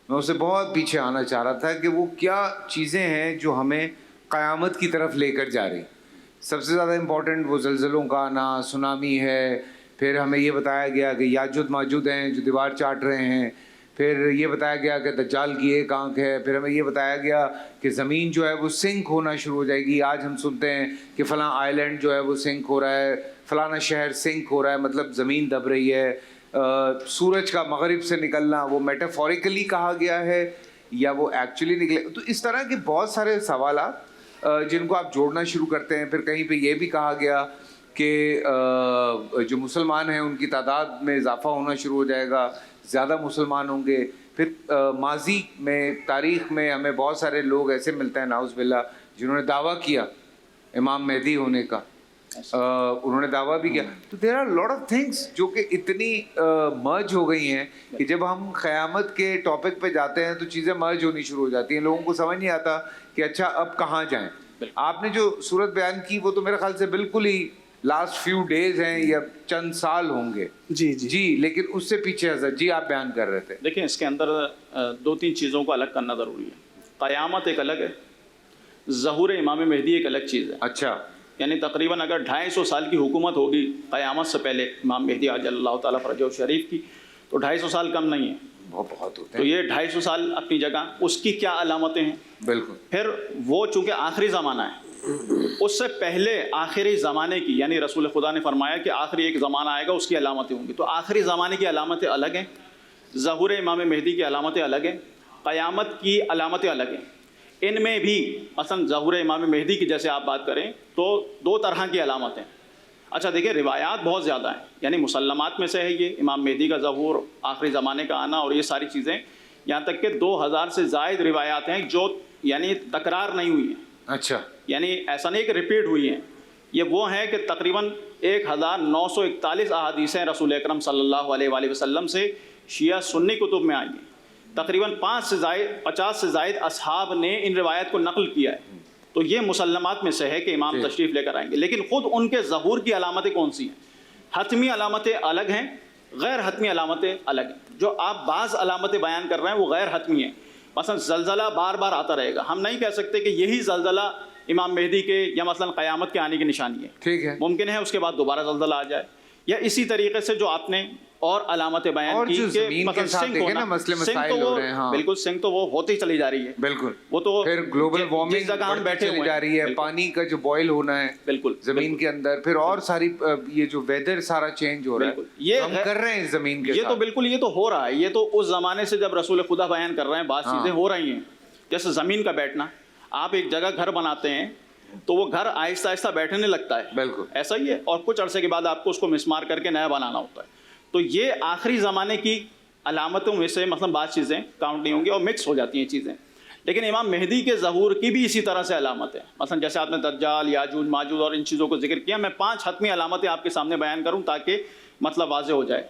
میں اسے بہت پیچھے آنا چاہ رہا تھا کہ وہ کیا چیزیں ہیں جو ہمیں قیامت کی طرف لے کر جا رہی. سب سے زیادہ امپورٹنٹ وہ زلزلوں کا آنا، سونامی ہے. پھر ہمیں یہ بتایا گیا کہ یاجوج ماجوج ہیں جو دیوار چاٹ رہے ہیں. پھر یہ بتایا گیا کہ دجال کی ایک آنکھ ہے. پھر ہمیں یہ بتایا گیا کہ زمین جو ہے وہ سنک ہونا شروع ہو جائے گی. آج ہم سنتے ہیں کہ فلاں آئی لینڈ جو ہے وہ سنک ہو رہا ہے، فلانا شہر سنک ہو رہا ہے، مطلب زمین دب رہی ہے. سورج کا مغرب سے نکلنا وہ میٹافوریکلی کہا گیا ہے یا وہ ایکچولی نکلے. تو اس طرح کے بہت سارے سوالات جن کو آپ جوڑنا شروع کرتے ہیں. پھر کہیں پہ یہ بھی کہا گیا کہ جو مسلمان ہیں ان کی تعداد میں اضافہ ہونا شروع ہو جائے گا، زیادہ مسلمان ہوں گے. پھر ماضی میں، تاریخ میں ہمیں بہت سارے لوگ ایسے ملتے ہیں نعوذ باللہ جنہوں نے دعویٰ کیا امام مہدی ہونے کا، انہوں نے دعویٰ بھی کیا. تو there are lot of things جو کہ اتنی مرج ہو گئی ہیں کہ جب ہم قیامت کے ٹاپک پہ جاتے ہیں تو چیزیں مرج ہونی شروع ہو جاتی ہیں. لوگوں کو سمجھ نہیں آتا کہ اچھا اب کہاں جائیں. آپ نے جو صورت بیان کی وہ تو میرے خیال سے بالکل ہی لاسٹ فیو ڈیز ہیں یا چند سال ہوں گے. جی لیکن اس سے پیچھے حضرت جی آپ بیان کر رہے تھے. دیکھیں اس کے اندر دو تین چیزوں کو الگ کرنا ضروری ہے. قیامت ایک الگ ہے، ظہور امام مہدی ایک الگ چیز ہے. اچھا، یعنی تقریباً اگر 250 سال کی حکومت ہوگی قیامت سے پہلے امام مہدی عجل اللہ تعالیٰ فرجہ شریف کی، تو 250 سال کم نہیں ہے. بہت ہوتے تو ہیں. یہ 250 سال اپنی جگہ، اس کی کیا علامتیں ہیں. بالکل. پھر وہ چونکہ آخری زمانہ ہے، اس سے پہلے آخری زمانے کی، یعنی رسول خدا نے فرمایا کہ آخری ایک زمانہ آئے گا اس کی علامتیں ہوں گی. تو آخری زمانے کی علامتیں الگ ہیں، ظہور امام مہدی کی علامتیں الگ ہیں، قیامت کی علامتیں الگ ہیں. ان میں بھی مثلا ظہور امام مہدی کی جیسے آپ بات کریں تو دو طرح کی علامتیں. اچھا دیکھیں روایات بہت زیادہ ہیں، یعنی مسلمات میں سے ہے یہ امام مہدی کا ظہور، آخری زمانے کا آنا اور یہ ساری چیزیں. یہاں تک کہ 2000 سے زائد روایات ہیں جو یعنی تکرار نہیں ہوئی ہیں. اچھا، یعنی ایسا نہیں کہ ریپیٹ ہوئی ہیں. یہ وہ ہیں کہ تقریباً 1941 احادیثیں رسول اکرم صلی اللہ علیہ وآلہ وسلم سے شیعہ سنی کتب میں آئی ہیں. تقریباً 50 سے زائد اصحاب نے ان روایت کو نقل کیا ہے. تو یہ مسلمات میں سے ہے کہ امام تشریف لے کر آئیں گے. لیکن خود ان کے ظہور کی علامتیں کون سی ہیں؟ حتمی علامتیں الگ ہیں، غیر حتمی علامتیں الگ ہیں. جو آپ بعض علامتیں بیان کر رہے ہیں وہ غیر حتمی ہیں. مثلا زلزلہ بار بار آتا رہے گا، ہم نہیں کہہ سکتے کہ یہی زلزلہ امام مہدی کے یا مثلا قیامت کے آنے کی نشانی ہے. ٹھیک ہے، ممکن ہے اس کے بعد دوبارہ زلزلہ آ جائے. یا اسی طریقے سے جو آپ نے اور علامتیں بیان کی کہ بالکل سنک تو وہ ہوتی چلی جا رہی ہے. بالکل. وہ تو پھر گلوبل وارمنگ جگہ ہم بیٹھے چلی جا رہی ہے، پانی کا جو بوائل ہونا ہے بالکل زمین کے اندر، پھر اور ساری یہ جو ویدر سارا چینج ہو رہا ہے یہ ہم کر رہے ہیں زمین کے یہ تو بالکل یہ تو ہو رہا ہے. یہ تو اس زمانے سے جب رسول خدا بیان کر رہے ہیں بعض چیزیں ہو رہی ہیں. جیسے زمین کا بیٹھنا، آپ ایک جگہ گھر بناتے ہیں تو وہ گھر آہستہ آہستہ بیٹھنے لگتا ہے. بالکل ایسا ہی ہے. اور کچھ عرصے کے بعد آپ کو اس کو مسمار کر کے نیا بنانا ہوتا ہے. تو یہ آخری زمانے کی علامتوں میں سے مثلا بعض چیزیں کاؤنٹ نہیں ہوں گی اور مکس ہو جاتی ہیں چیزیں. لیکن امام مہدی کے ظہور کی بھی اسی طرح سے علامت ہے. مثلا جیسے آپ نے دجال، یاجوج ماجوج اور ان چیزوں کو ذکر کیا، میں 5 حتمی علامتیں آپ کے سامنے بیان کروں تاکہ مطلب واضح ہو جائے.